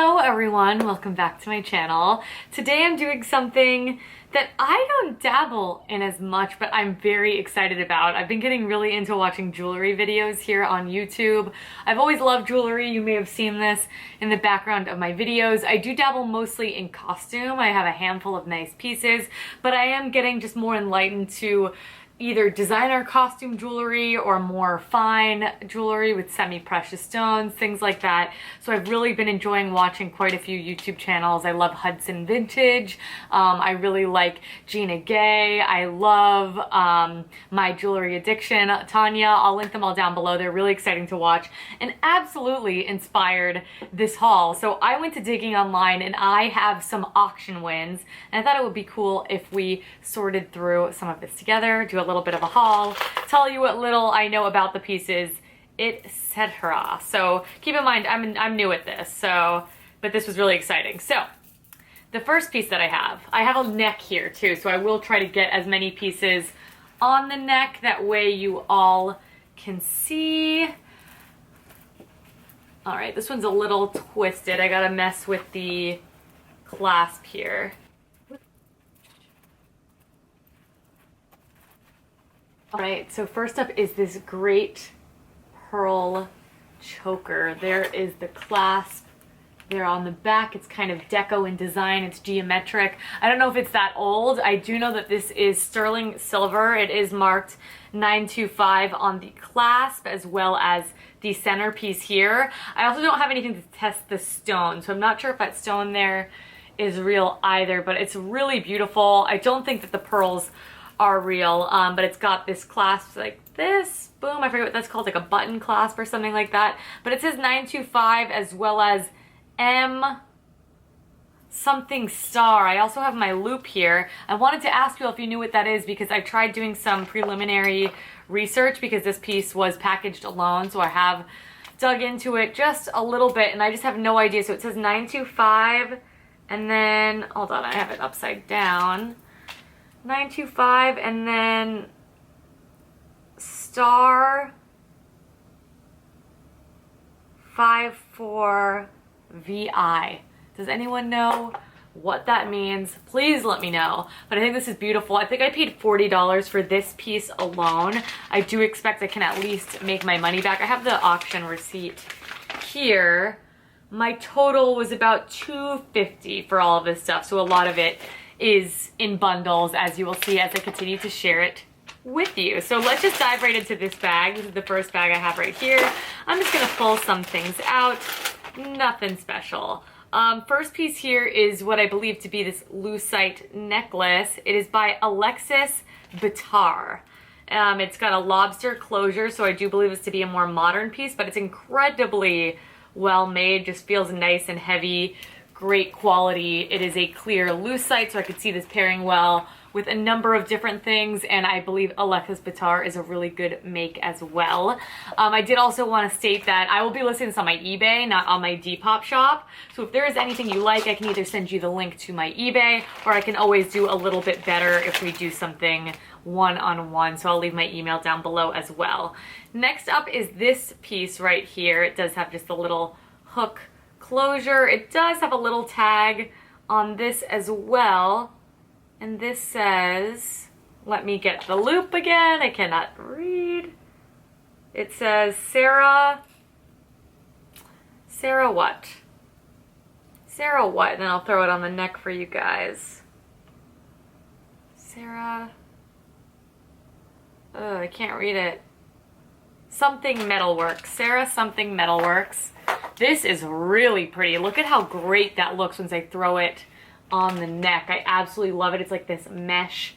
Hello everyone, welcome back to my channel. Today I'm doing something that I don't dabble in as much, but I'm very excited about. I've been getting really into watching jewelry videos here on YouTube. I've always loved jewelry. You may have seen this in the background of my videos. I do dabble mostly in costume. I have a handful of nice pieces, but I am getting just more enlightened to either designer costume jewelry or more fine jewelry with semi-precious stones, things like that. So I've really been enjoying watching quite a few YouTube channels. I love Hudson Vintage. I really like Gina Gay. I love My Jewelry Addiction, Tanya. I'll link them all down below. They're really exciting to watch and absolutely inspired this haul. So I went to digging online and I have some auction wins, and I thought it would be cool if we sorted through some of this together, do a little bit of a haul, tell you what little I know about the pieces, etc. So keep in mind, I'm new at this, but this was really exciting. So the first piece that I have a neck here too, so I will try to get as many pieces on the neck, that way you all can see. All right, this one's a little twisted. I gotta mess with the clasp here. All right, so first up is this great pearl choker. There is the clasp there on the back. It's kind of deco in design. It's geometric. I don't know if it's that old. I do know that this is sterling silver. It is marked 925 on the clasp as well as the centerpiece here. I also don't have anything to test the stone, so I'm not sure if that stone there is real either, but it's really beautiful. I don't think that the pearls are real, but it's got this clasp like this. Boom, I forget what that's called, like a button clasp or something like that. But it says 925 as well as M something star. I also have my loop here. I wanted to ask you if you knew what that is because I tried doing some preliminary research because this piece was packaged alone, so I have dug into it just a little bit and I just have no idea. So it says 925 and then, hold on, I have it upside down. 925 and then star 54 VI. Does anyone know what that means? Please let me know. But I think this is beautiful. I think I paid $40 for this piece alone. I do expect I can at least make my money back. I have the auction receipt here. My total was about $250 for all of this stuff, so a lot of it is in bundles, as you will see as I continue to share it with you. So let's just dive right into this bag. This is the first bag I have right here. I'm just gonna pull some things out. Nothing special. First piece here is what I believe to be this lucite necklace. It is by Alexis Bitar. It's got a lobster closure, so I do believe it's to be a more modern piece, but it's incredibly well made, just feels nice and heavy. Great quality. It is a clear lucite, so I could see this pairing well with a number of different things, and I believe Alexis Bitar is a really good make as well. I did also want to state that I will be listing this on my eBay, not on my Depop shop, so if there is anything you like, I can either send you the link to my eBay, or I can always do a little bit better if we do something one-on-one, so I'll leave my email down below as well. Next up is this piece right here. It does have just a little hook closure. It does have a little tag on this as well, and this says, let me get the loop again, I cannot read. It says Sarah what? Sarah what? And then I'll throw it on the neck for you guys. Sarah, I can't read it. Something Metalworks. Sarah something Metalworks. This is really pretty. Look at how great that looks once I throw it on the neck. I absolutely love it. It's like this mesh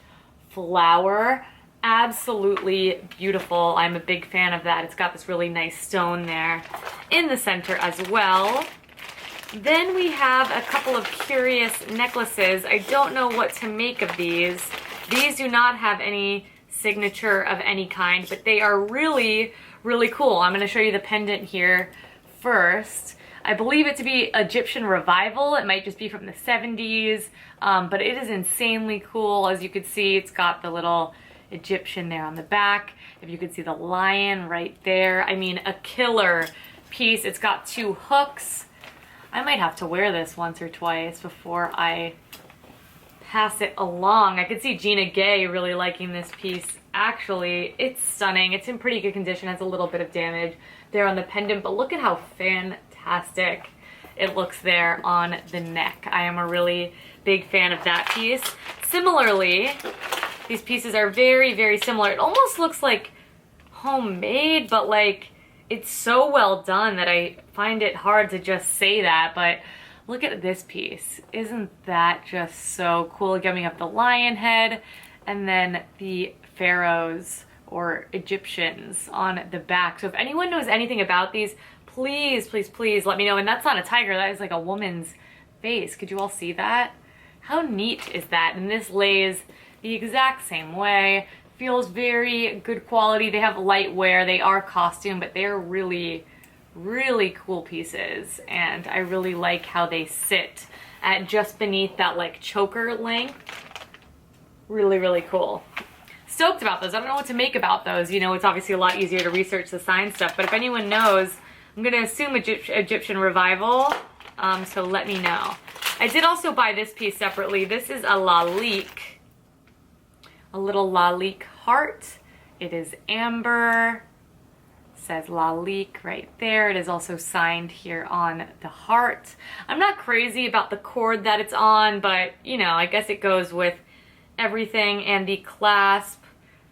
flower. Absolutely beautiful. I'm a big fan of that. It's got this really nice stone there in the center as well. Then we have a couple of curious necklaces. I don't know what to make of these. These do not have any signature of any kind, but they are really, really cool. I'm going to show you the pendant here first. I believe it to be Egyptian revival. It might just be from the 70s, but it is insanely cool. As you can see, it's got the little Egyptian there on the back. If you could see the lion right there. I mean, a killer piece. It's got two hooks. I might have to wear this once or twice before I pass it along. I could see Gina Gay really liking this piece. Actually, it's stunning. It's in pretty good condition. Has a little bit of damage there on the pendant, but look at how fantastic it looks there on the neck. I am a really big fan of that piece. Similarly, these pieces are very, very similar. It almost looks like homemade, but like it's so well done that I find it hard to just say that. But look at this piece. Isn't that just so cool? Again, we have the lion head and then the pharaohs or Egyptians on the back. So if anyone knows anything about these, please, please, please let me know. And that's not a tiger, that is like a woman's face. Could you all see that? How neat is that? And this lays the exact same way. Feels very good quality. They have light wear. They are costume, but they're really, really cool pieces. And I really like how they sit at just beneath that like choker length. Really, really cool. Stoked about those. I don't know what to make about those. You know, it's obviously a lot easier to research the sign stuff, but if anyone knows, I'm gonna assume Egyptian revival, so let me know. I did also buy this piece separately. This is a lalique, a little lalique heart. It is amber, says lalique right there. It is also signed here on the heart. I'm not crazy about the cord that it's on, but you know, I guess it goes with everything. And the clasp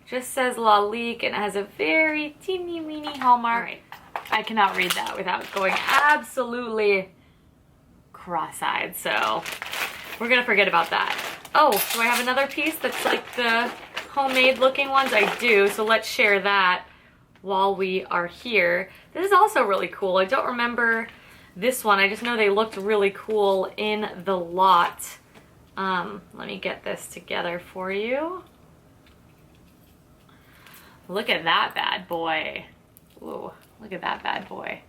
just says lalique and it has a very teeny weeny hallmark. Right. I cannot read that without going absolutely cross-eyed, so we're gonna forget about that. Oh, do I have another piece that's like the homemade looking ones? I do, so let's share that while we are here. This is also really cool. I don't remember this one. I just know they looked really cool in the lot. Let me get this together for you. Look at that bad boy. Ooh, look at that bad boy.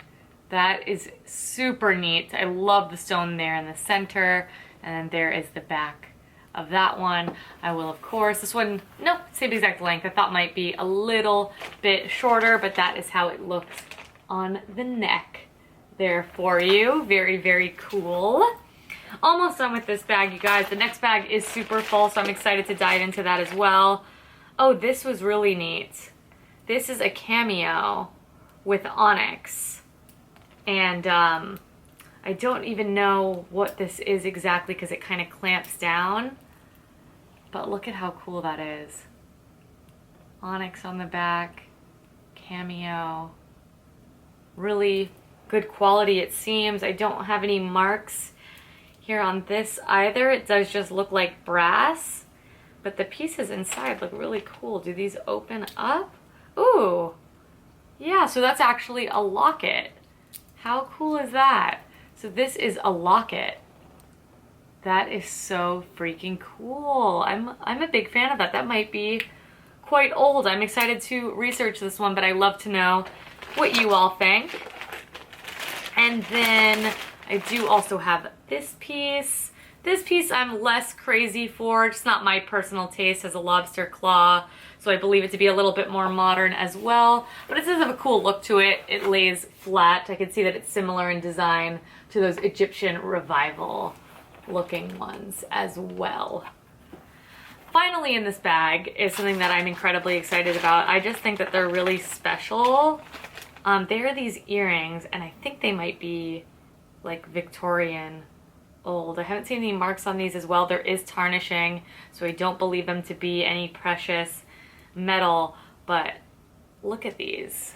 That is super neat. I love the stone there in the center. And then there is the back of that one. I will, of course, this one, nope, same exact length. I thought might be a little bit shorter, but that is how it looks on the neck there for you. Very, very cool. Almost done with this bag, you guys. The next bag is super full, so I'm excited to dive into that as well. Oh, this was really neat. This is a cameo with onyx. And I don't even know what this is exactly because it kind of clamps down. But look at how cool that is. Onyx on the back, cameo. Really good quality, it seems. I don't have any marks here on this either. It does just look like brass, but the pieces inside look really cool. Do these open up? Ooh, yeah, so that's actually a locket. How cool is that? So this is a locket. That is so freaking cool. I'm a big fan of that. That might be quite old. I'm excited to research this one, but I love to know what you all think. And then I do also have this piece. This piece I'm less crazy for. It's not my personal taste. It has a lobster claw, so I believe it to be a little bit more modern as well. But it does have a cool look to it. It lays flat. I can see that it's similar in design to those Egyptian revival looking ones as well. Finally in this bag is something that I'm incredibly excited about. I just think that they're really special. They are these earrings, and I think they might be like Victorian old. I haven't seen any marks on these as well. There is tarnishing, so I don't believe them to be any precious metal, but look at these.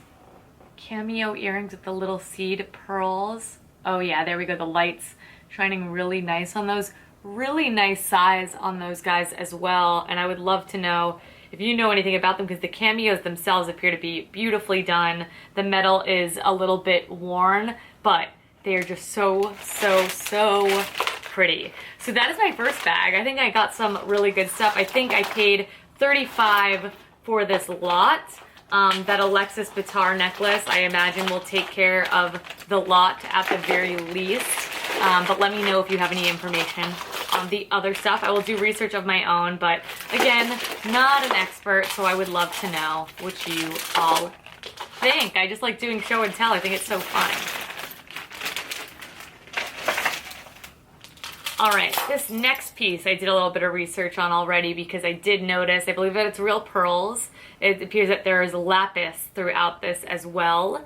Cameo earrings with the little seed pearls. Oh yeah, there we go. The lights shining really nice on those. Really nice size on those guys as well. And I would love to know if you know anything about them, because the cameos themselves appear to be beautifully done. The metal is a little bit worn, but they are just so pretty. So that is my first bag. I think I got some really good stuff. I think I paid $35 for this lot. That Alexis Bitar necklace, I imagine, will take care of the lot at the very least. But let me know if you have any information on the other stuff. I will do research of my own, but again, not an expert, so I would love to know what you all think. I just like doing show and tell. I think it's so fun. All right, this next piece I did a little bit of research on already because I did notice, I believe that it's real pearls. It appears that there is lapis throughout this as well.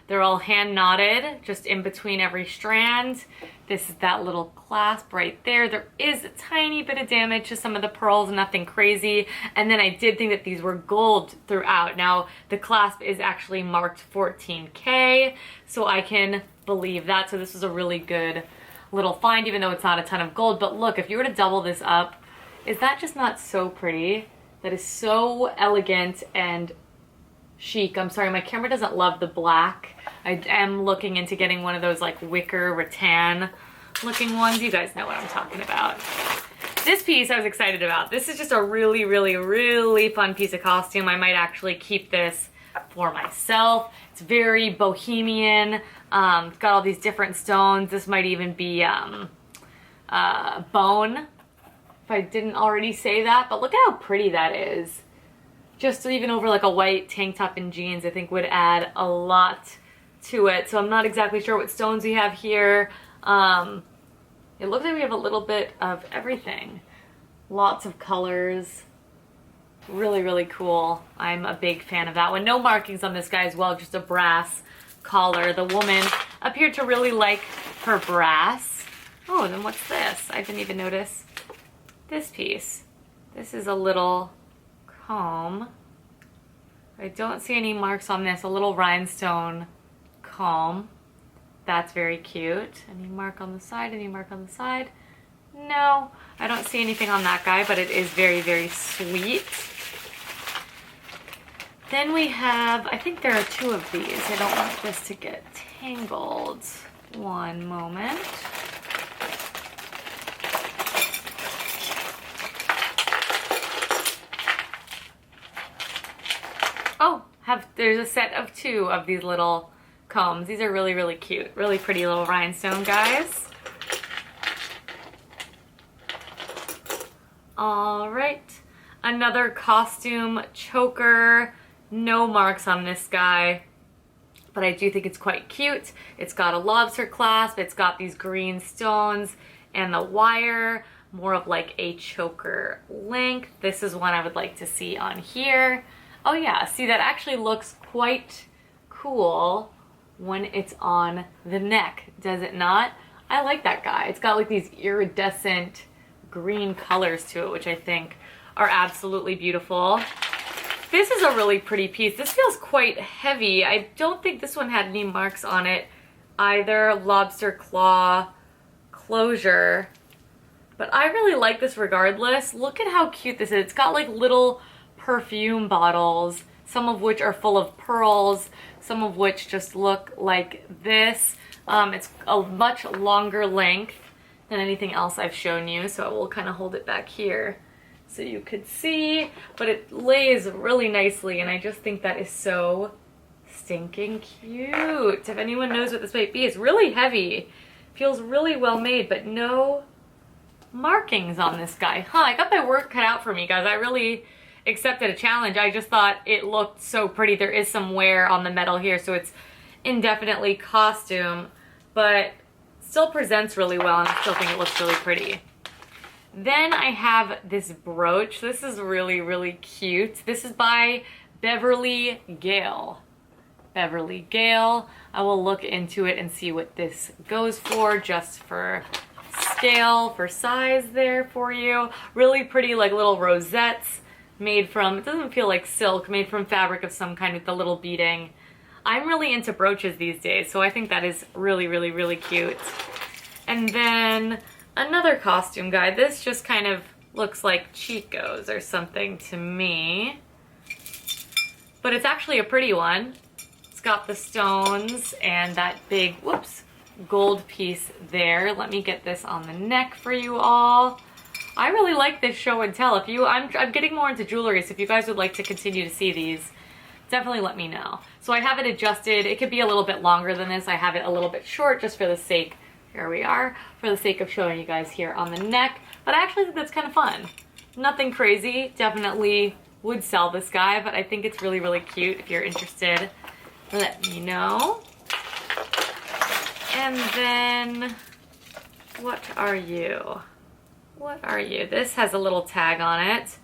They're all hand knotted, just in between every strand. This is that little clasp right there. There is a tiny bit of damage to some of the pearls, nothing crazy. And then I did think that these were gold throughout. Now, the clasp is actually marked 14K, so I can believe that. So this was a really good little find, even though it's not a ton of gold. But look, if you were to double this up, is that just not so pretty? That is so elegant and chic. I'm sorry, my camera doesn't love the black. I am looking into getting one of those like wicker rattan looking ones. You guys know what I'm talking about. This piece I was excited about. This is just a really, really, really fun piece of costume. I might actually keep this for myself. It's very bohemian. It's got all these different stones. This might even be bone, if I didn't already say that. But look at how pretty that is. Just even over like a white tank top and jeans, I think would add a lot to it. So I'm not exactly sure what stones we have here. It looks like we have a little bit of everything. Lots of colors. Really, really cool. I'm a big fan of that one. No markings on this guy as well, just a brass collar. The woman appeared to really like her brass. Oh, then what's this? I didn't even notice this piece. This is a little comb. I don't see any marks on this. A little rhinestone comb. That's very cute. Any mark on the side? Any mark on the side? No, I don't see anything on that guy, but it is very, very sweet. Then we have, I think there are two of these. I don't want this to get tangled. One moment. Oh, there's a set of two of these little combs. These are really, really cute. Really pretty little rhinestone guys. All right, another costume choker. No marks on this guy, but I do think it's quite cute. It's got a lobster clasp. It's got these green stones and the wire, more of like a choker length. This is one I would like to see on here. Oh yeah, see, that actually looks quite cool when it's on the neck, does it not? I like that guy. It's got like these iridescent green colors to it, which I think are absolutely beautiful. This is a really pretty piece. This feels quite heavy. I don't think this one had any marks on it either. Lobster claw closure. But I really like this regardless. Look at how cute this is. It's got like little perfume bottles, some of which are full of pearls, some of which just look like this. It's a much longer length than anything else I've shown you, so I will kind of hold it back here so you could see, but it lays really nicely, and I just think that is so stinking cute. If anyone knows what this might be, it's really heavy, feels really well made, but no markings on this guy. Huh, I got my work cut out for me, guys. I really accepted a challenge. I just thought it looked so pretty. There is some wear on the metal here, so it's indefinitely costume, but still presents really well, and I still think it looks really pretty. Then I have this brooch. This is really, really cute. This is by Beverly Gale. Beverly Gale. I will look into it and see what this goes for, just for scale, for size there for you. Really pretty, like little rosettes made from, it doesn't feel like silk, made from fabric of some kind with the little beading. I'm really into brooches these days, so I think that is really, really, really cute. And then another costume guide. This just kind of looks like Chico's or something to me, but it's actually a pretty one. It's got the stones and that big, whoops, gold piece there. Let me get this on the neck for you all. I really like this show and tell. If you, I'm getting more into jewelry, so if you guys would like to continue to see these, definitely let me know. So I have it adjusted. It could be a little bit longer than this. I have it a little bit short just for the sake, here we are, for the sake of showing you guys here on the neck. But I actually think that's kind of fun. Nothing crazy. Definitely would sell this guy, but I think it's really, really cute. If you're interested, let me know. And then What are you? What are you? This has a little tag on it.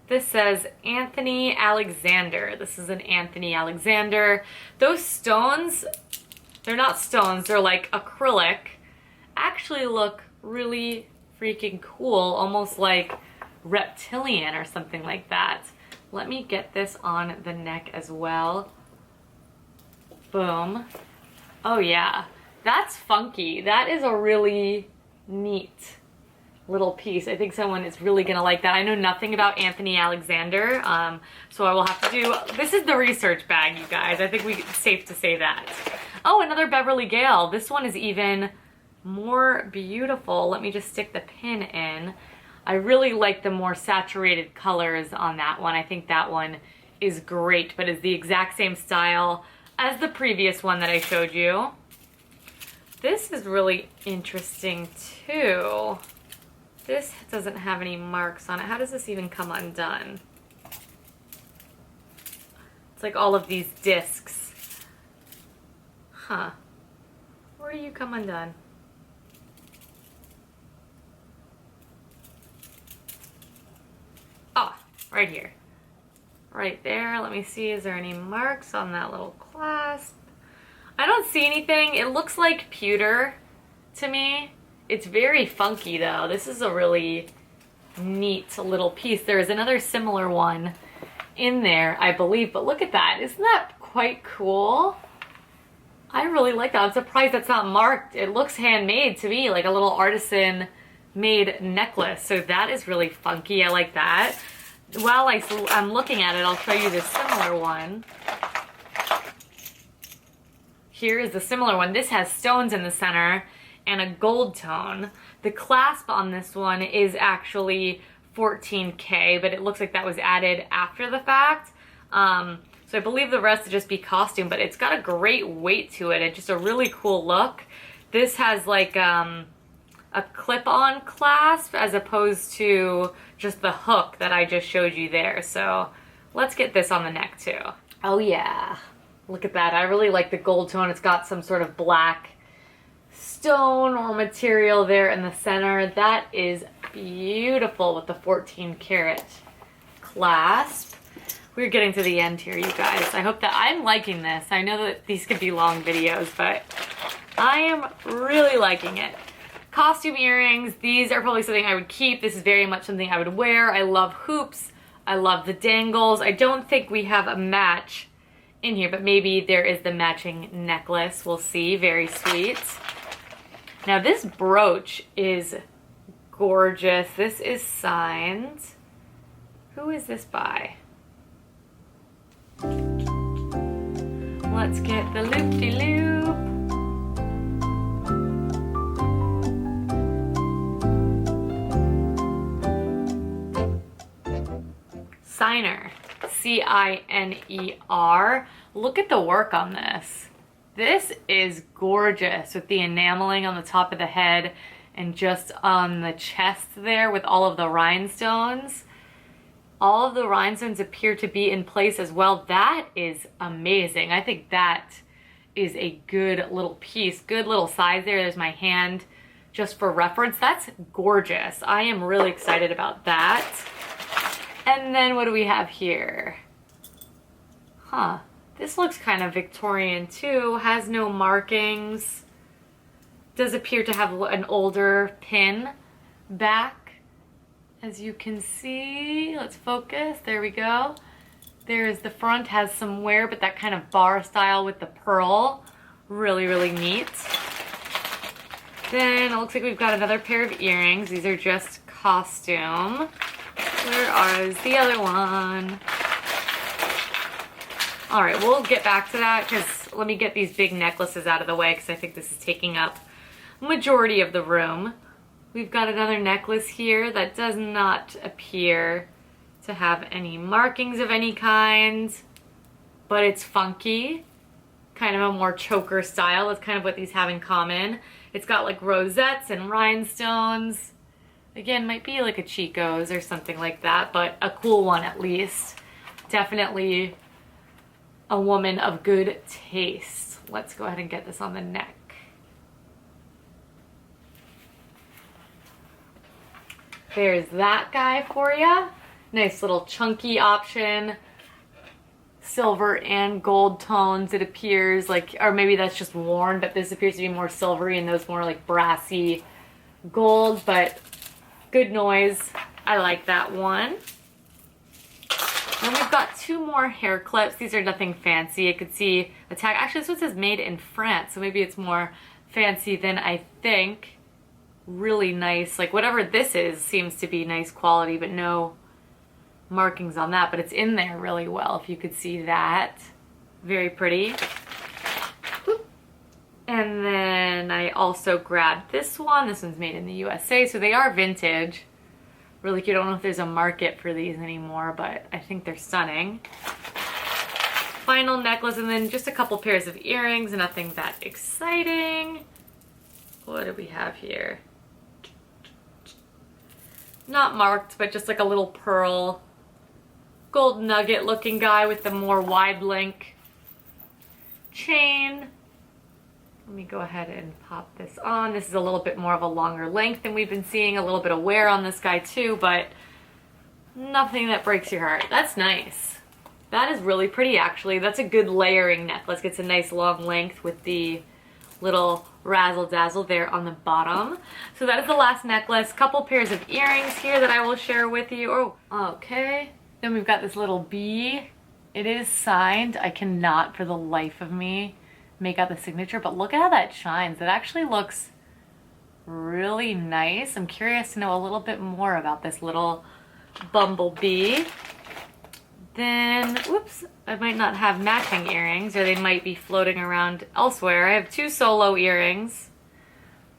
This says Anthony Alexander. This is an Anthony Alexander. Those stones, they're not stones, they're like acrylic. Actually look really freaking cool, almost like reptilian or something like that. Let me get this on the neck as well. Boom. Oh yeah, that's funky. That is a really neat little piece. I think someone is really gonna like that. I know nothing about Anthony Alexander, so I will have to do, this is the research bag, you guys. I think it's safe to say that. Oh, another Beverly Gale. This one is even more beautiful. Let me just stick the pin in. I really like the more saturated colors on that one. I think that one is great, but is the exact same style as the previous one that I showed you. This is really interesting too. This doesn't have any marks on it. How does this even come undone? It's like all of these discs. Huh. Where do you come undone? Oh, right here. Right there. Let me see. Is there any marks on that little clasp? I don't see anything. It looks like pewter to me. It's very funky though. This is a really neat little piece. There is another similar one in there, I believe, but look at that. Isn't that quite cool? I really like that. I'm surprised that's not marked. It looks handmade to me, like a little artisan made necklace. So that is really funky. I like that. While I'm looking at it, I'll show you this similar one. Here is the similar one. This has stones in the center and a gold tone. The clasp on this one is actually 14K, but it looks like that was added after the fact. So I believe the rest would just be costume, but it's got a great weight to it and just a really cool look. This has like a clip-on clasp as opposed to just the hook that I just showed you there. So let's get this on the neck too. Oh yeah, look at that. I really like the gold tone. It's got some sort of black stone or material there in the center. That is beautiful with the 14 karat clasp. We're getting to the end here, you guys. I hope that I'm liking this. I know that these could be long videos, but I am really liking it. Costume earrings, these are probably something I would keep. This is very much something I would wear. I love hoops. I love the dangles. I don't think we have a match in here, but maybe there is the matching necklace. We'll see. Very sweet. Now this brooch is gorgeous. This is signed. Who is this by? Let's get the loop-de-loop. Signer. C-I-N-E-R. Look at the work on this. This is gorgeous with the enameling on the top of the head and just on the chest there with all of the rhinestones. All of the rhinestones appear to be in place as well. That is amazing. I think that is a good little piece. Good little size there. There's my hand just for reference. That's gorgeous. I am really excited about that. And then what do we have here? Huh. This looks kind of Victorian too. Has no markings. Does appear to have an older pin back. As you can see, let's focus. There we go. There's the front, has some wear, but that kind of bar style with the pearl. Really, really neat. Then it looks like we've got another pair of earrings. These are just costume. Where is the other one? All right, we'll get back to that because let me get these big necklaces out of the way because I think this is taking up majority of the room. We've got another necklace here that does not appear to have any markings of any kind, but it's funky. Kind of a more choker style. That's kind of what these have in common. It's got like rosettes and rhinestones. Again, might be like a Chico's or something like that, but a cool one at least. Definitely a woman of good taste. Let's go ahead and get this on the neck. there's that guy for you. Nice little chunky option. Silver and gold tones, it appears like, or maybe that's just worn, but this appears to be more silvery and those more like brassy gold, but good noise. I like that one. Then we've got two more hair clips. These are nothing fancy. I could see a tag. Actually, this one says made in France, so maybe it's more fancy than I think. Really nice. Like whatever this is seems to be nice quality, but no markings on that, but it's in there really well, if you could see that. Very pretty. And then I also grabbed this one. This one's made in the USA, so they are vintage. Really cute. I don't know if there's a market for these anymore, but I think they're stunning. Final necklace, and then just a couple pairs of earrings, nothing that exciting. What do we have here? Not marked, but just like a little pearl gold nugget looking guy with the more wide link chain. Let me go ahead and pop this on. This is a little bit more of a longer length than we've been seeing. A little bit of wear on this guy too, but nothing that breaks your heart. That's nice. That is really pretty actually. That's a good layering necklace. Gets a nice long length with the little razzle dazzle there on the bottom. So that is the last necklace. Couple pairs of earrings here that I will share with you. Oh, okay. Then we've got this little bee. It is signed. I cannot for the life of me make out the signature, but look at how that shines. It actually looks really nice. I'm curious to know a little bit more about this little bumblebee. Then, whoops, I might not have matching earrings, or they might be floating around elsewhere. I have two solo earrings.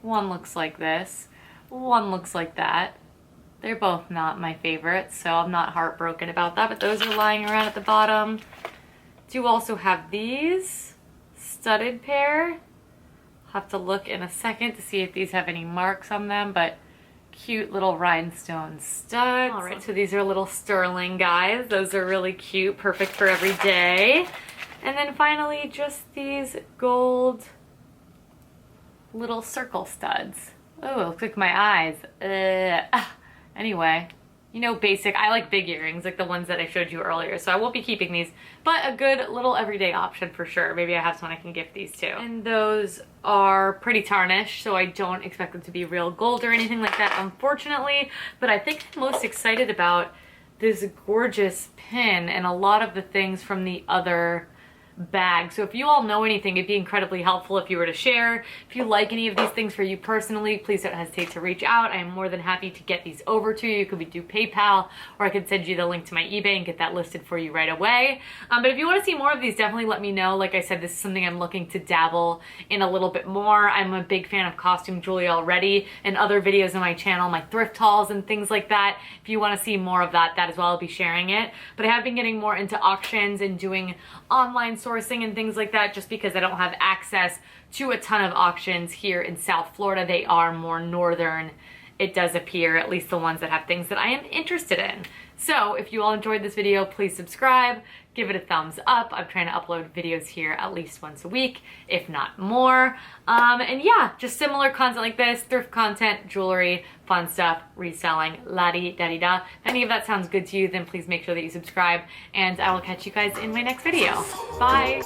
One looks like this. One looks like that. They're both not my favorites, so I'm not heartbroken about that, but those are lying around at the bottom. Do also have these studded pair. I'll have to look in a second to see if these have any marks on them, but cute little rhinestone studs. All right, so these are little sterling guys. Those are really cute, perfect for every day. And then finally, just these gold little circle studs. Oh, it looks like my eyes. Anyway, you know, basic. I like big earrings, like the ones that I showed you earlier, so I won't be keeping these, but a good little everyday option for sure. Maybe I have someone I can gift these to. And those are pretty tarnished, so I don't expect them to be real gold or anything like that, unfortunately, but I think I'm most excited about this gorgeous pin and a lot of the things from the other bag. So if you all know anything, it'd be incredibly helpful if you were to share. If you like any of these things for you personally, please don't hesitate to reach out. I am more than happy to get these over to you. You could do PayPal, or I could send you the link to my eBay and get that listed for you right away. But if you want to see more of these, definitely let me know. Like I said, this is something I'm looking to dabble in a little bit more. I'm a big fan of costume jewelry already, and other videos on my channel, my thrift hauls and things like that. If you want to see more of that as well, I'll be sharing it. But I have been getting more into auctions and doing online sourcing and things like that, just because I don't have access to a ton of auctions here in South Florida. They are more northern, it does appear, at least the ones that have things that I am interested in. So if you all enjoyed this video, please subscribe, give it a thumbs up. I'm trying to upload videos here at least once a week, if not more. And yeah, just similar content like this, thrift content, jewelry, fun stuff, reselling, la-di-da-di-da. If any of that sounds good to you, then please make sure that you subscribe, and I will catch you guys in my next video. Bye!